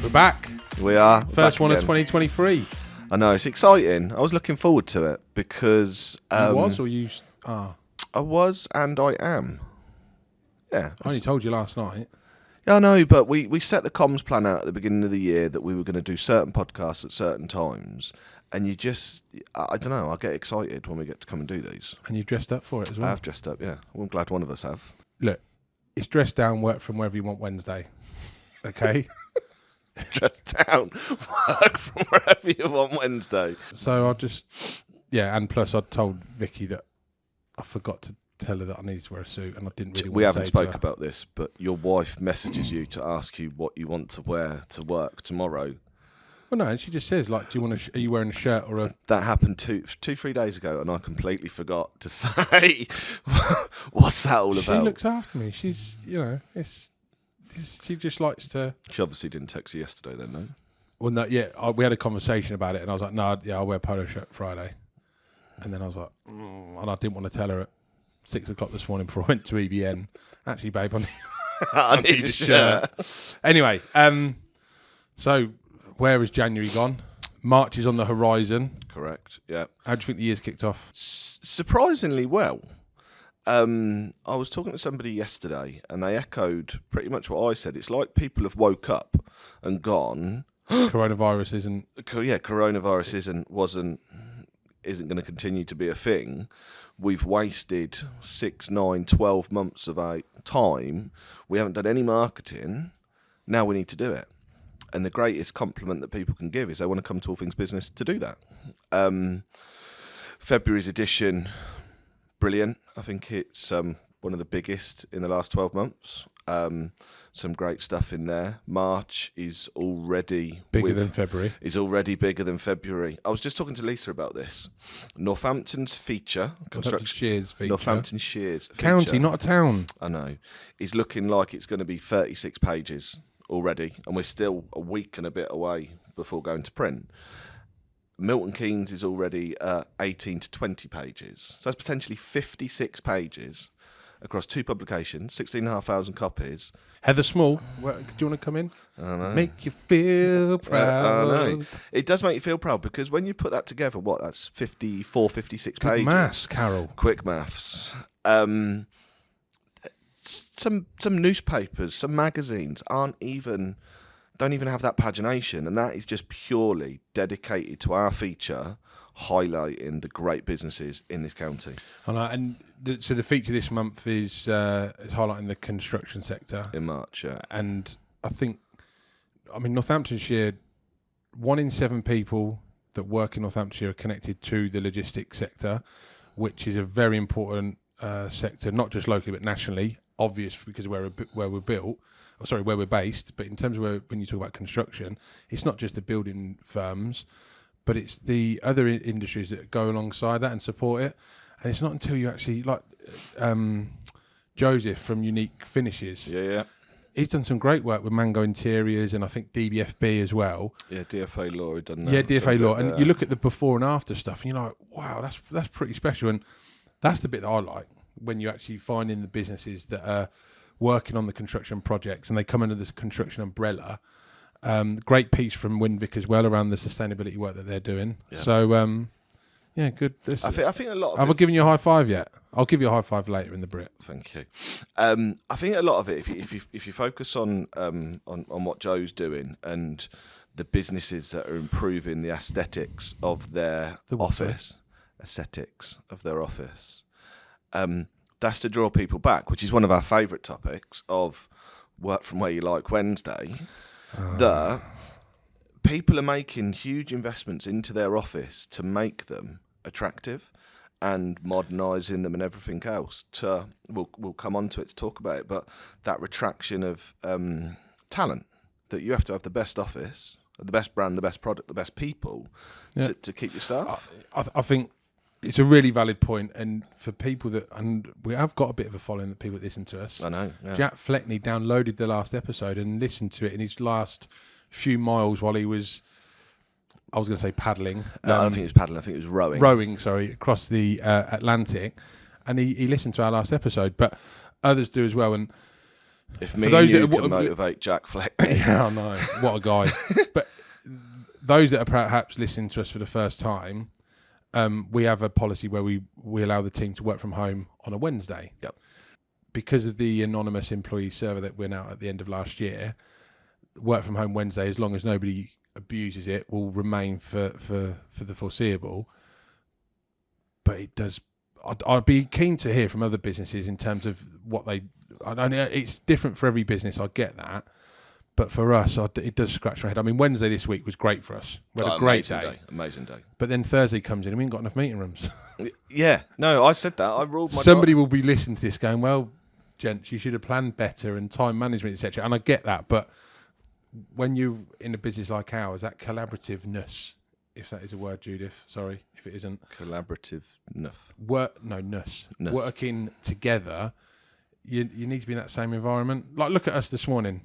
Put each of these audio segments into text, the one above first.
We're back. We are. First one of 2023. I know, it's exciting. I was looking forward to it because... You was or you are? I was and I am. Yeah. I only told you last night. Yeah, I know, but we set the comms plan out at the beginning of the year that we were going to do certain podcasts at certain times. And you just, I don't know, I get excited when we get to come and do these. And you've dressed up for it as well. I have dressed up, yeah. Well, I'm glad one of us have. Look, it's dressed down, work from wherever you want Wednesday. Okay? Dressed down, work from wherever you want Wednesday. So I'll just, and plus I told Vicky that I forgot to tell her that I needed to wear a suit and I didn't really want We to haven't say spoke to her. about this, but your wife messages you to ask you what you want to wear to work tomorrow. Well, no, she just says, like, do you want are you wearing a shirt or a... That happened 3 days ago, and I completely forgot to say, what's that all about? She looks after me. She's, she just likes to... She obviously didn't text you yesterday then, no? Well, no, we had a conversation about it, and I was like, no, I'll wear a polo shirt Friday. And then I was like, and I didn't want to tell her at 6 o'clock this morning before I went to EBN. Actually, babe, I need a shirt. Anyway, so... Where has January gone? March is on the horizon. Correct, yeah. How do you think the year's kicked off? Surprisingly well. I was talking to somebody yesterday and they echoed pretty much what I said. It's like people have woke up and gone... Coronavirus isn't... Yeah, coronavirus isn't going to continue to be a thing. We've wasted 6, 9, 12 months of our time. We haven't done any marketing. Now we need to do it. And the greatest compliment that people can give is they want to come to All Things Business to do that. February's edition, brilliant. I think it's one of the biggest in the last 12 months. Some great stuff in there. March is already... Bigger than February. Is already bigger than February. I was just talking to Lisa about this. Northampton's feature... Northampton Shears feature. County, not a town. I know. Is looking like it's going to be 36 pages already, and we're still a week and a bit away before going to print. Milton Keynes is already 18 to 20 pages. So that's potentially 56 pages across 2 publications, 16,500 copies. Heather Small, do you want to come in? I know. Make you feel proud. I know. It does make you feel proud because when you put that together, that's 54, 56 Good pages. maths, Carol. Quick maths. Some newspapers, some magazines don't even have that pagination, and that is just purely dedicated to our feature, highlighting the great businesses in this county. And so the feature this month is highlighting the construction sector In March, yeah. And I think, Northamptonshire, 1 in 7 people that work in Northamptonshire are connected to the logistics sector, which is a very important sector, not just locally but nationally. Obvious because where we're based, but in terms of when you talk about construction, it's not just the building firms, but it's the other industries that go alongside that and support it. And it's not until you actually, like Joseph from Unique Finishes. Yeah. He's done some great work with Mango Interiors and I think DBFB as well. Yeah, DFA Law had done that. Yeah, DFA Law. And you look at the before and after stuff and you're like, wow, that's pretty special. And that's the bit that I like. When you actually find in the businesses that are working on the construction projects and they come under this construction umbrella. Great piece from Winvic as well around the sustainability work that they're doing. Yeah. So, good. I think a lot of Have I given you a high five yet? I'll give you a high five later in the Brit. Thank you. I think a lot of it, if you focus on what Joe's doing and the businesses that are improving the aesthetics of their office, that's to draw people back, which is one of our favourite topics of work from where you like Wednesday. That people are making huge investments into their office to make them attractive and modernising them and everything else. We'll come on to it to talk about it, but that retraction of talent, that you have to have the best office, the best brand, the best product, the best people to keep your staff. I think it's a really valid point, and for people and we have got a bit of a following that people that listen to us. I know. Yeah. Jack Fleckney downloaded the last episode and listened to it in his last few miles while he was, I was going to say paddling. No, I don't think it was paddling. I think it was rowing. Rowing, across the Atlantic. And he listened to our last episode. But others do as well. And If for me those and you that can motivate Jack Fleck, yeah, I know, what a guy. But those that are perhaps listening to us for the first time, we have a policy where we allow the team to work from home on a Wednesday. Yep. Because of the anonymous employee survey that went out at the end of last year, work from home Wednesday, as long as nobody abuses it, will remain for the foreseeable. But it does. I'd be keen to hear from other businesses in terms of what they. I don't know. It's different for every business. I get that. But for us, it does scratch my head. I mean, Wednesday this week was great for us. We had a great day. Amazing day. But then Thursday comes in and we ain't got enough meeting rooms. Yeah. No, I said that. I ruled my Somebody will be listening to this going, well, gents, you should have planned better and time management, etc. And I get that. But when you're in a business like ours, that collaborativeness, if that is a word, Judith, sorry, if it isn't. Collaborativeness. Nuss. Working together, you need to be in that same environment. Like, look at us this morning.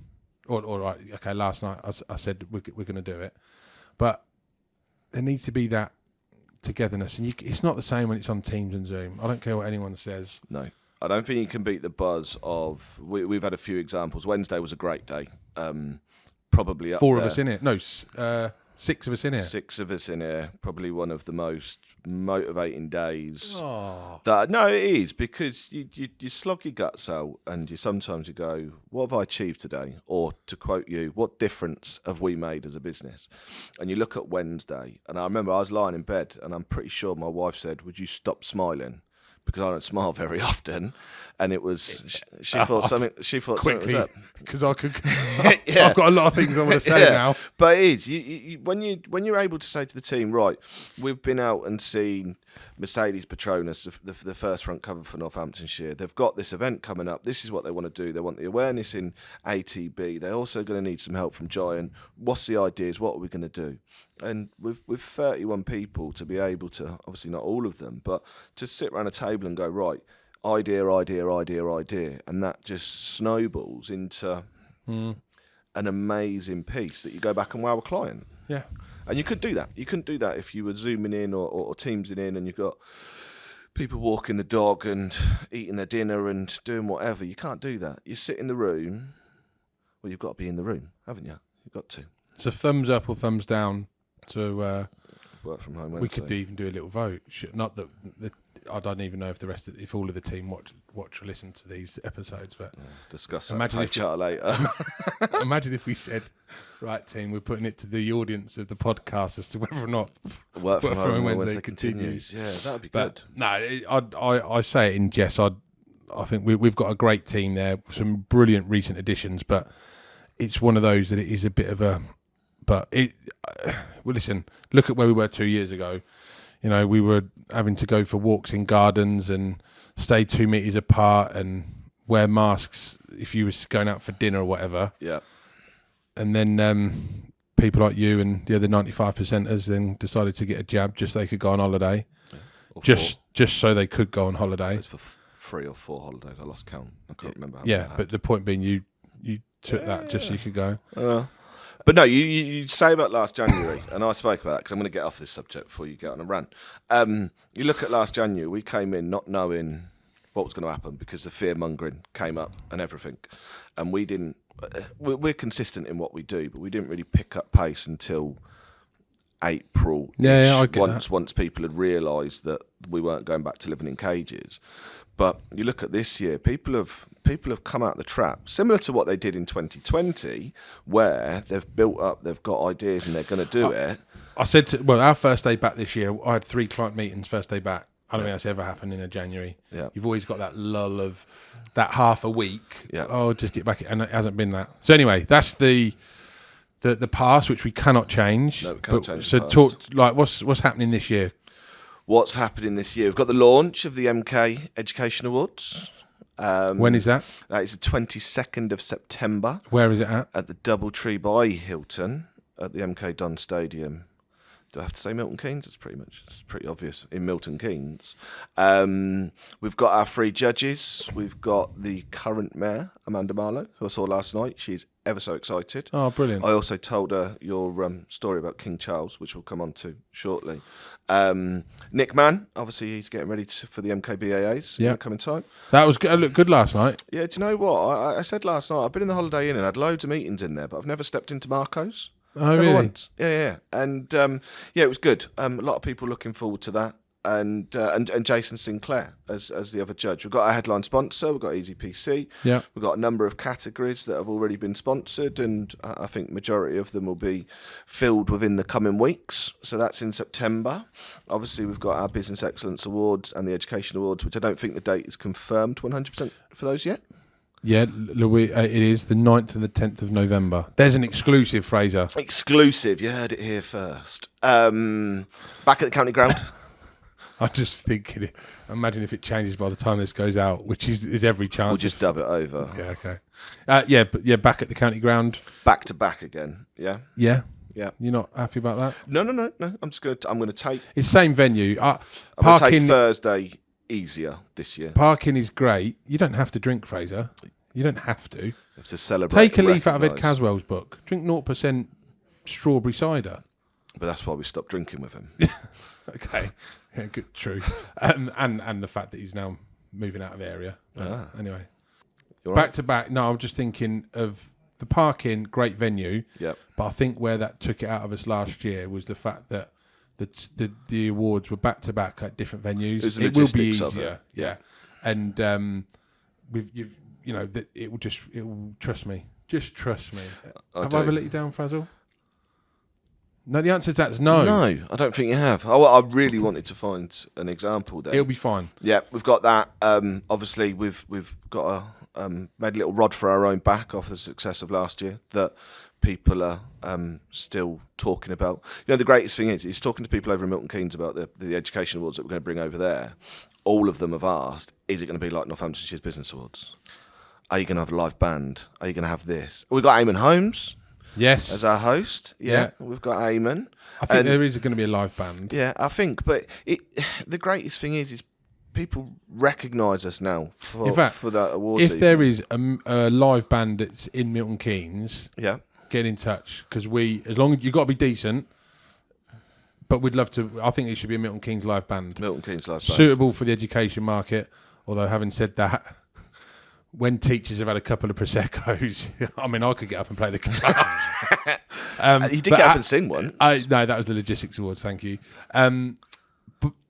Okay, last night I said we're going to do it, but there needs to be that togetherness, and it's not the same when it's on Teams and Zoom. I don't care what anyone says. No, I don't think you can beat the buzz of. We've had a few examples. Wednesday was a great day. Probably up Four there. of us in it. No, 6 of us in here. 6 of us in here. Probably one of the most motivating days. Oh. No, it is, because you slog your guts out and sometimes you go, what have I achieved today? Or to quote you, what difference have we made as a business? And you look at Wednesday, and I remember I was lying in bed and I'm pretty sure my wife said, would you stop smiling? Because I don't smile very often, and it was she thought something. She thought quickly, something was up. because I could. Yeah. I've got a lot of things I want to say now. But it is when you're able to say to the team, right, we've been out and seen Mercedes Petronas, the first front cover for Northamptonshire. They've got this event coming up. This is what they want to do. They want the awareness in ATB. They're also going to need some help from Giant. What's the ideas? What are we going to do? And with 31 people, to be able to, obviously not all of them, but to sit around a table and go, right, idea, and that just snowballs into an amazing piece that you go back and wow a client. Yeah. And you could do that. You couldn't do that if you were zooming in or teamsing in and you've got people walking the dog and eating their dinner and doing whatever. You can't do that. You sit in the room. Well, you've got to be in the room, haven't you? You've got to. So thumbs up or thumbs down to work from home. We could even do a little vote. Not that I don't even know if if all of the team watch or listen to these episodes, but discuss that later. Imagine if we said, right, team, we're putting it to the audience of the podcast as to whether or not work from home Wednesday continues. Yeah, that'd be but good. No, I say it in jest. I think we've got a great team there, some brilliant recent additions, but it's one of those that it is a bit of a. But listen, look at where we were 2 years ago. You know, we were having to go for walks in gardens and stay 2 meters apart and wear masks if you was going out for dinner or whatever. Yeah. And then people like you and the other 95%ers then decided to get a jab just so they could go on holiday. Yeah. Just so they could go on holiday. It was for 3 or 4 holidays. I lost count. I can't remember. Yeah, but the point being, you took that just so you could go. But no, you say about last January, and I spoke about that because I'm going to get off this subject before you get on a rant. You look at last January, we came in not knowing what was going to happen because the fear-mongering came up and everything. And we didn't... We're consistent in what we do, but we didn't really pick up pace until April. Yeah, I get that. Once people had realised that we weren't going back to living in cages. But you look at this year, people have come out the trap, similar to what they did in 2020, where they've built up, they've got ideas, and they're going to do it. I said, our first day back this year, I had 3 client meetings first day back. I don't think that's ever happened in a January. Yeah. You've always got that lull of that half a week. Yeah. Oh, just get back, and it hasn't been that. So anyway, that's the past, which we cannot change. No, we can't change. So talk what's happening this year. What's happening this year? We've got the launch of the MK Education Awards. When is that? That is the 22nd of September. Where is it at? At the Doubletree by Hilton at the MK Don Stadium Do I have to say Milton Keynes? It's pretty obvious in Milton Keynes. We've got our 3 judges. We've got the current mayor, Amanda Marlowe, who I saw last night. She's ever so excited. Oh, brilliant. I also told her your story about King Charles, which we'll come on to shortly. Nick Mann, obviously he's getting ready for the MKBAAs in the coming time. That was good. It looked good last night. Yeah, do you know what? I said last night, I've been in the Holiday Inn and had loads of meetings in there, but I've never stepped into Marco's. Oh, really? Once. Yeah. And it was good. A lot of people looking forward to that. And Jason Sinclair as the other judge. We've got our headline sponsor. We've got Easy PC. Yeah. We've got a number of categories that have already been sponsored, and I think majority of them will be filled within the coming weeks. So that's in September. Obviously, we've got our Business Excellence Awards and the Education Awards, which I don't think the date is confirmed 100% for those yet. Yeah, Louis, it is the 9th and the 10th of November. There's an exclusive, Fraser. Exclusive. You heard it here first. Back at the county ground. I'm just thinking, imagine if it changes by the time this goes out, which is every chance. We'll just dub it over. Yeah, okay. Back at the county ground. Back to back again. Yeah. Yeah. Yeah. You're not happy about that? No. I'm gonna take. It's same venue. I'm gonna take Thursday easier this year. Parking is great. You don't have to drink, Fraser. You don't have to. You have to celebrate. Take a leaf out of Ed Caswell's book. Drink 0% strawberry cider. But that's why we stopped drinking with him. Okay. Yeah, good, true. And the fact that he's now moving out of area. Anyway. Back to back. No, I'm just thinking of the Parking, great venue. Yep. But I think where that took it out of us last year was the fact that the awards were back to back at different venues. It will be easier. Yeah. And that it will trust me. Just trust me. Have I ever let you down, Frazzle? No, the answer to that is no. No, I don't think you have. I really wanted to find an example there. It'll be fine. Yeah, we've got that. Obviously, we've got made a little rod for our own back off the success of last year that people are still talking about. You know, the greatest thing is talking to people over in Milton Keynes about the education awards that we're going to bring over there. All of them have asked, is it going to be like Northamptonshire's Business Awards? Are you going to have a live band? Are you going to have this? We've got Eamon Holmes. Yes. As our host. Yeah. We've got Eamon. I think there is going to be a live band. Yeah, I think. But the greatest thing is people recognise us now for that award. If there is a live band that's in Milton Keynes, get in touch. Because as long as you've got to be decent, but we'd love to. I think it should be a Milton Keynes live band. Milton Keynes live band. Suitable for the education market. Although, having said that, when teachers have had a couple of Prosecco's, I mean, I could get up and play the guitar. You did get up and sing once. No, that was the Logistics Awards, thank you. There's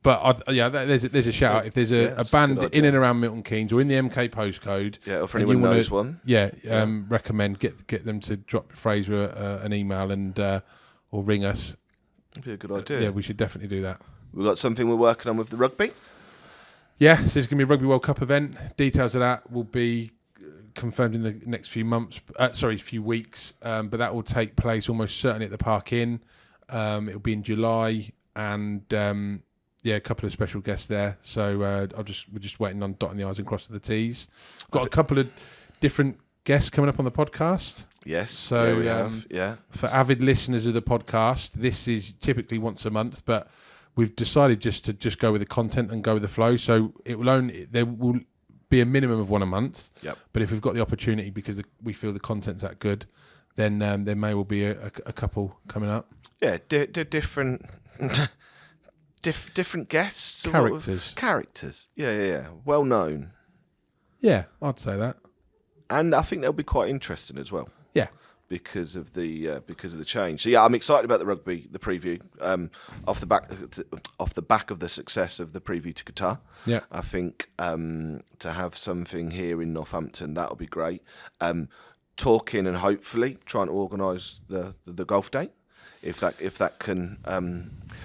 a shout out. If there's a band in and around Milton Keynes or in the MK postcode. Yeah, or if anyone knows one. Recommend get them to drop Fraser an email and or ring us. That'd be a good idea. Yeah, we should definitely do that. We've got something we're working on with the rugby. Yeah, so there's going to be a Rugby World Cup event. Details of that will be confirmed in the next few weeks. But that will take place almost certainly at the Park Inn. It'll be in July, and a couple of special guests there. So we're just waiting on dotting the I's and crossing the T's. Got a couple of different guests coming up on the podcast. Yes, so we have. Yeah, for avid listeners of the podcast, this is typically once a month, but we've decided to go with the content and go with the flow. So there will be a minimum of one a month. Yep. But if we've got the opportunity because we feel the content's that good, then there may well be a couple coming up. Yeah, different different guests. Characters. Yeah. Well known. Yeah, I'd say that. And I think they'll be quite interesting as well. Yeah. Because of the change. So I'm excited about the preview. Off the back of the success of the preview to Qatar. Yeah. I think to have something here in Northampton, that'll be great. Talking and hopefully trying to organise the golf day, if that can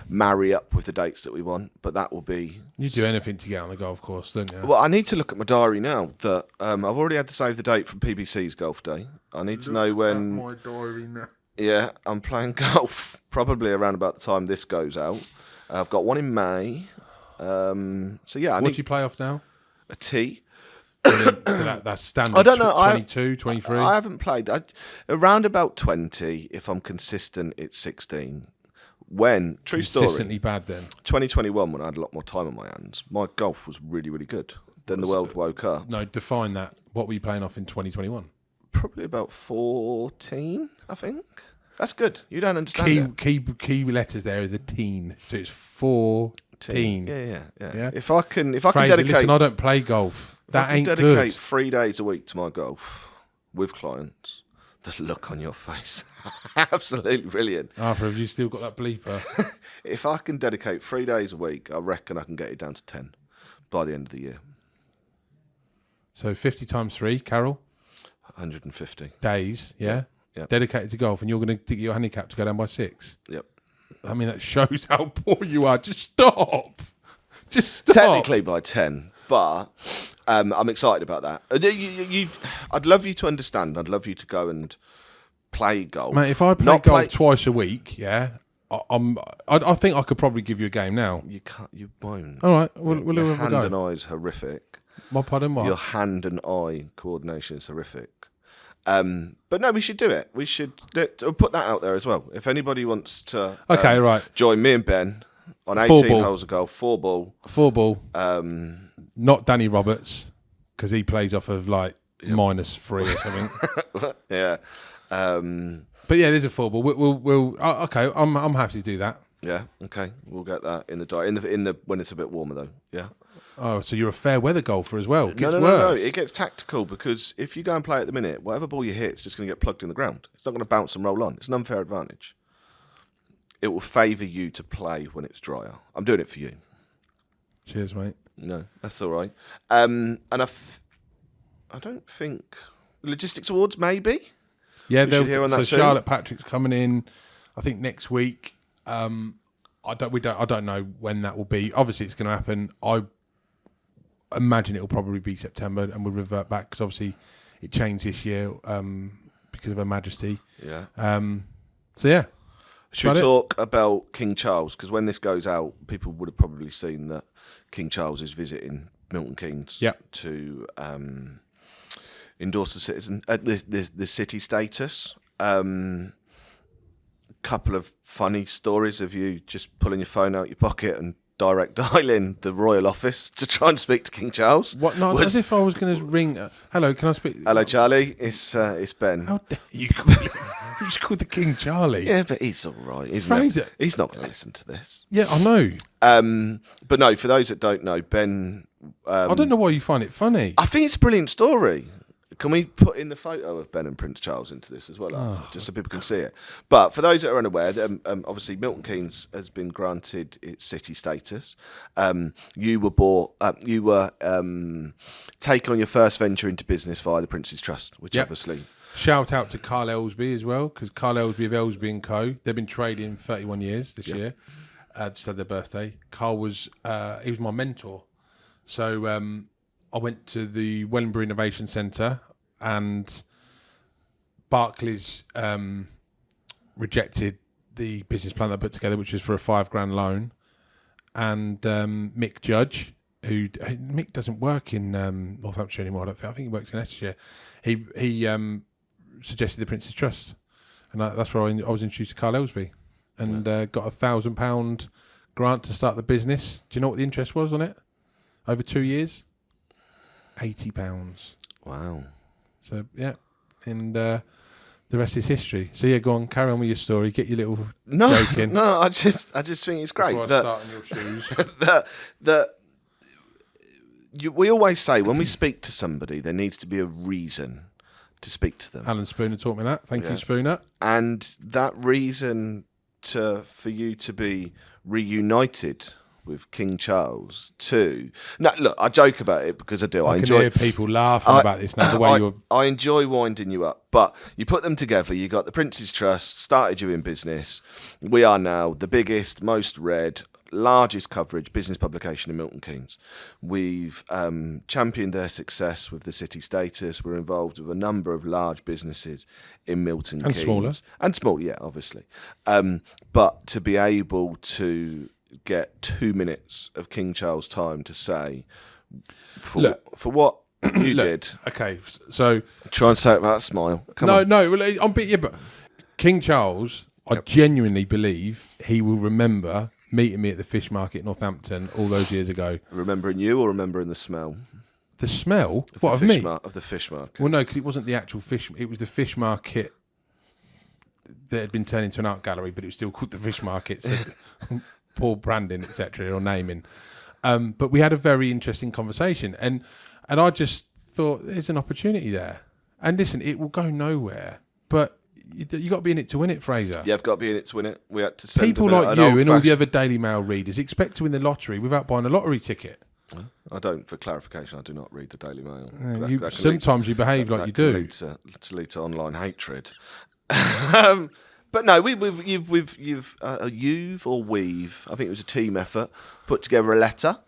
marry up with the dates that we want. But that will be. You do anything to get on the golf course, don't you? Well, I need to look at my diary now. That I've already had to save the date from PBC's golf day. I need to know when. My diary now. Yeah, I'm playing golf probably around about the time this goes out. I've got one in May. What do you play off now? A tee. So that's standard. I don't know. 22, 23. I haven't played. Around about 20. If I'm consistent, it's 16. true story, consistently bad then. 2021, when I had a lot more time on my hands, my golf was really, really good. Then the world woke up. No, define that. What were you playing off in 2021? Probably about 14, I think. That's good. You don't understand it. Key letters there are the teen. So it's 14. Yeah. If I can Frazer, dedicate, listen, I don't play golf. That ain't dedicate good. 3 days a week to my golf with clients, the look on your face, absolutely brilliant. Arthur, have you still got that bleeper? If I can dedicate 3 days a week, I reckon I can get it down to 10 by the end of the year. So 50 times 3, Carol? 150 days, yeah? Yeah. Dedicated to golf, and you're going to get your handicap to go down by 6. Yep. I mean, that shows how poor you are. Just stop. Just stop. Technically by 10, but I'm excited about that. I'd love you to understand. I'd love you to go and play golf. Mate, if I play golf twice a week, yeah, I think I could probably give you a game now. You can't. You won't. All right, we'll Your have a hand go. and eye is horrific. My pardon, what? Your hand and eye coordination is horrific. But no, we should do it. We should put that out there as well. If anybody wants to right. join me and Ben on 4 18 ball. holes of golf, 4 ball. 4 ball. Not Danny Roberts, because he plays off of like -3 or something. Yeah. But yeah, there's a 4 ball. We'll okay. I'm happy to do that. Yeah. Okay. We'll get that in the diary. In the when it's a bit warmer though. Yeah. Oh, so you're a fair weather golfer as well. It gets No. worse. It gets tactical because if you go and play at the minute, whatever ball you hit, it's just going to get plugged in the ground. It's not going to bounce and roll on. It's an unfair advantage. It will favour you to play when it's drier. I'm doing it for you. Cheers, mate. No, that's all right. And I don't think logistics awards maybe. Yeah, We should hear on that so soon. Charlotte Patrick's coming in, I think next week. I don't know when that will be. Obviously, it's going to happen. I imagine it will probably be September, and we'll revert back because obviously it changed this year because of Her Majesty. Yeah. So yeah. Should we talk about King Charles? Because when this goes out, people would have probably seen that King Charles is visiting Milton Keynes to endorse the city status. Couple of funny stories of you just pulling your phone out your pocket and direct dialing the royal office to try and speak to King Charles. What? No, as if I was going to ring. Hello, can I speak? Hello, Charlie. It's Ben. How dare you call him? You just called the King Charlie. Yeah, but he's all right. Frazer. He's not going to listen to this. Yeah, I know. But no, for those that don't know, Ben. I don't know why you find it funny. I think it's a brilliant story. Can we put in the photo of Ben and Prince Charles into this as well, just so people can see it? But for those that are unaware, obviously Milton Keynes has been granted its city status. You were taken on your first venture into business via the Prince's Trust, which obviously. Shout out to Carl Ellsby as well, because Carl Ellsby of Ellsby and Co. They've been trading 31 years this year. Just had their birthday. Carl was he was my mentor, so I went to the Wellingborough Innovation Centre. And Barclays rejected the business plan that I put together, which was for a $5,000 loan. And Mick Judge, Mick doesn't work in Northamptonshire anymore. I think he works in Leicestershire. He suggested the Prince's Trust, and that's where I was introduced to Carl Ellsby, and got a £1,000 grant to start the business. Do you know what the interest was on it? Over 2 years, £80. Wow. So yeah, and the rest is history. So yeah, go on, carry on with your story. Get your little joke in. No, I just think it's great Before I start on your shoes. We always say when we speak to somebody, there needs to be a reason to speak to them. Alan Spooner taught me that. Thank you, Spooner. And that reason for you to be reunited with King Charles too. No, look, I joke about it because I do. I can hear people laughing about this now. The way I enjoy winding you up, but you put them together. You got the Prince's Trust, started you in business. We are now the biggest, most read, largest coverage business publication in Milton Keynes. We've championed their success with the city status. We're involved with a number of large businesses in Milton Keynes. Smaller. And small, yeah, obviously. But to be able to get 2 minutes of King Charles' time to say for what you did. Okay, so try and say it without a smile. Come on. No. Well, but King Charles, I genuinely believe he will remember meeting me at the fish market in Northampton all those years ago. Remembering you or remembering the smell? The smell? Of me? Of the fish market. Well, no, because it wasn't the actual fish. It was the fish market that had been turned into an art gallery, but it was still called the fish market. So poor branding, etc., or naming. But we had a very interesting conversation, and I just thought there's an opportunity there. And listen, it will go nowhere, but you got to be in it to win it, Fraser. Yeah, I've got to be in it to win it. We had to send people like you and all the other Daily Mail readers expect to win the lottery without buying a lottery ticket. I don't. For clarification, I do not read the Daily Mail. Sometimes you behave like you do. Lead to online hatred. But no, you've or we've. I think it was a team effort. Put together a letter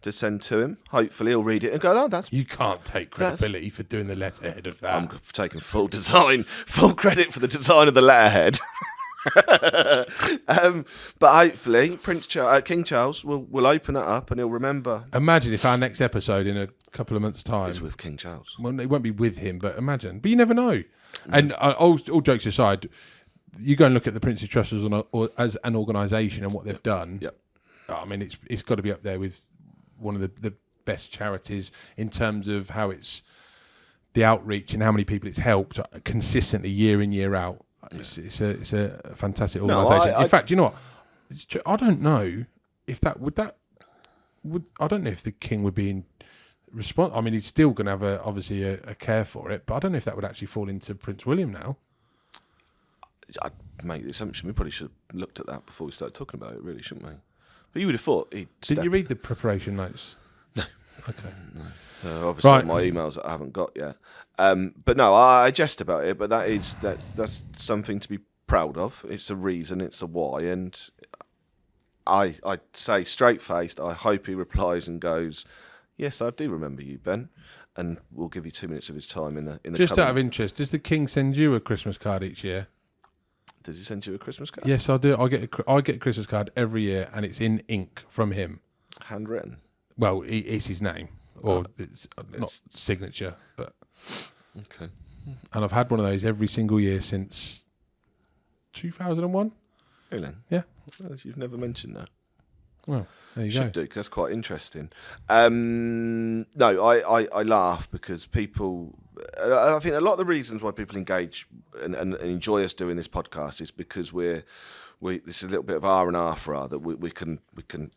to send to him. Hopefully, he'll read it and go, "Oh, that's." You can't take credibility for doing the letterhead of that. I'm taking full credit for the design of the letterhead. But hopefully, King Charles will open that up and he'll remember. Imagine if our next episode in a couple of months' time is with King Charles. Well, it won't be with him, but imagine. But you never know. And all jokes aside, you go and look at the Prince's Trust as an organisation and what they've done. Yep. I mean, it's got to be up there with one of the best charities in terms of how it's the outreach and how many people it's helped consistently year in, year out. It's a fantastic organisation. In fact, you know what? I don't know if I don't know if the King would be in response. I mean, he's still going to have obviously a care for it, but I don't know if that would actually fall into Prince William now. I'd make the assumption we probably should have looked at that before we started talking about it, really, shouldn't we? But you would have thought he'd Did you read the preparation notes? No. Okay. No. Obviously, right. My emails that I haven't got yet. But no, I jest about it. But that's something to be proud of. It's a reason. It's a why. And I say straight faced. I hope he replies and goes, "Yes, I do remember you, Ben." And we'll give you 2 minutes of his time in the. Just out of interest, does the King send you a Christmas card each year? Did he send you a Christmas card? Yes, I do. I get a Christmas card every year, and it's in ink from him. Handwritten? Well, it's his name. Or it's not signature, but... Okay. And I've had one of those every single year since 2001. Really? Yeah. Well, you've never mentioned that. Well, there you Should go. do, because that's quite interesting. No, I laugh because people... I think a lot of the reasons why people engage and enjoy us doing this podcast is because this is a little bit of R&R for us, that we can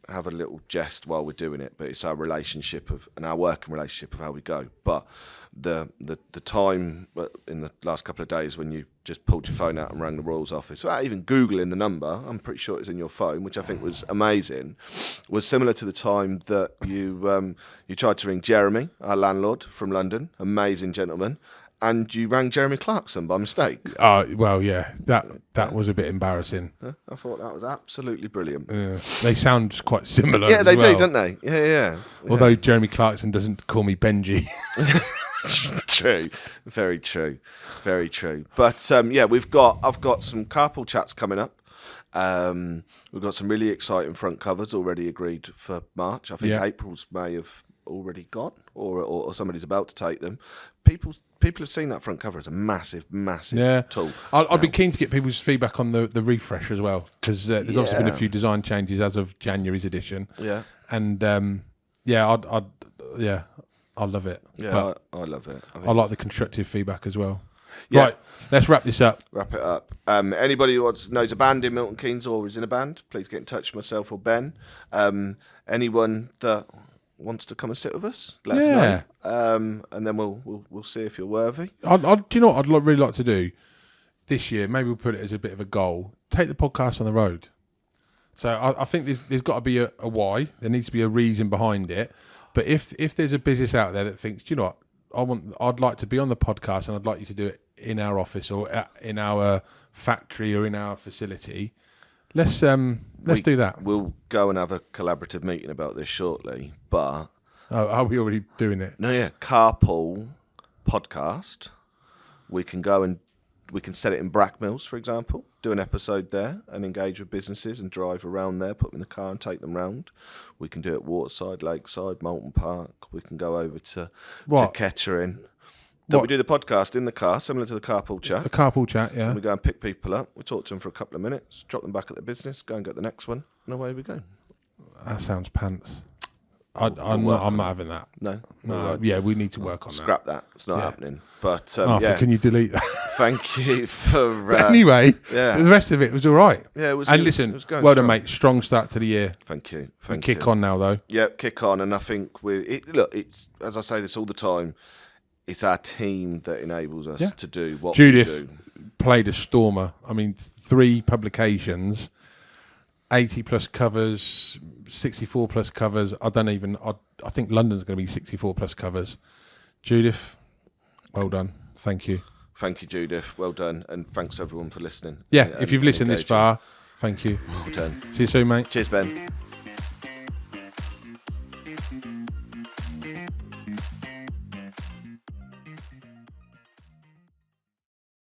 have a little jest while we're doing it, but it's our relationship and our working relationship of how we go. But the time in the last couple of days when you just pulled your phone out and rang the Royals office without even Googling the number, I'm pretty sure it's in your phone, which I think was amazing, was similar to the time that you tried to ring Jeremy, our landlord from London, amazing gentleman, and you rang Jeremy Clarkson by mistake. Well, yeah, that was a bit embarrassing. I thought that was absolutely brilliant. Yeah. They sound quite similar. Yeah, they do, don't they? Yeah. Although Jeremy Clarkson doesn't call me Benji. True, very true, very true. But I've got some carpool chats coming up. We've got some really exciting front covers already agreed for March. I think April's may have already gone, or somebody's about to take them. People have seen that front cover as a massive tool. I'd be keen to get people's feedback on the refresh as well, because there's obviously been a few design changes as of January's edition. Yeah, and I love it. Yeah, I love it. I like the constructive feedback as well. Yeah. Right, let's wrap this up. Wrap it up. Anybody who knows a band in Milton Keynes or is in a band, please get in touch with myself or Ben. Anyone that wants to come and sit with us, let us know. And then we'll see if you're worthy. Do you know what I'd really like to do this year? Maybe we'll put it as a bit of a goal. Take the podcast on the road. So I think there's got to be a why. There needs to be a reason behind it. But if there's a business out there that thinks, do you know what, I'd like to be on the podcast and I'd like you to do it in our office or in our factory or in our facility, let's do that. We'll go and have a collaborative meeting about this shortly. But are we already doing it? No, yeah, carpool podcast. We can go and we can set it in Brackmills, for example, do an episode there and engage with businesses and drive around there, put them in the car and take them round. We can do it Waterside, Lakeside, Moulton Park. We can go over to Kettering. that we do the podcast in the car, similar to the carpool chat. The carpool chat, yeah. And we go and pick people up. We talk to them for a couple of minutes, drop them back at the business, go and get the next one, and away we go. That sounds pants. I'm not having that. No. No. Yeah, we need to work on Scrap that. It's not happening. But can you delete that? Thank you for. Anyway, yeah. the rest of it was all right. Yeah, it was. And it listen, was going well done, strong. mate. Strong start to the year. Thank you. We kick on now, though. Yeah, kick on, and I think it's as I say this all the time. It's our team that enables us to do what Judith we do. played a stormer. I mean, 3 publications, 80 plus covers, 64 plus covers. I think London's going to be 64 plus covers. Judith, well done. Thank you. Thank you, Judith. Well done, and thanks everyone for listening. Yeah, if you've listened this far, thank you. Well done. See you soon, mate. Cheers, Ben.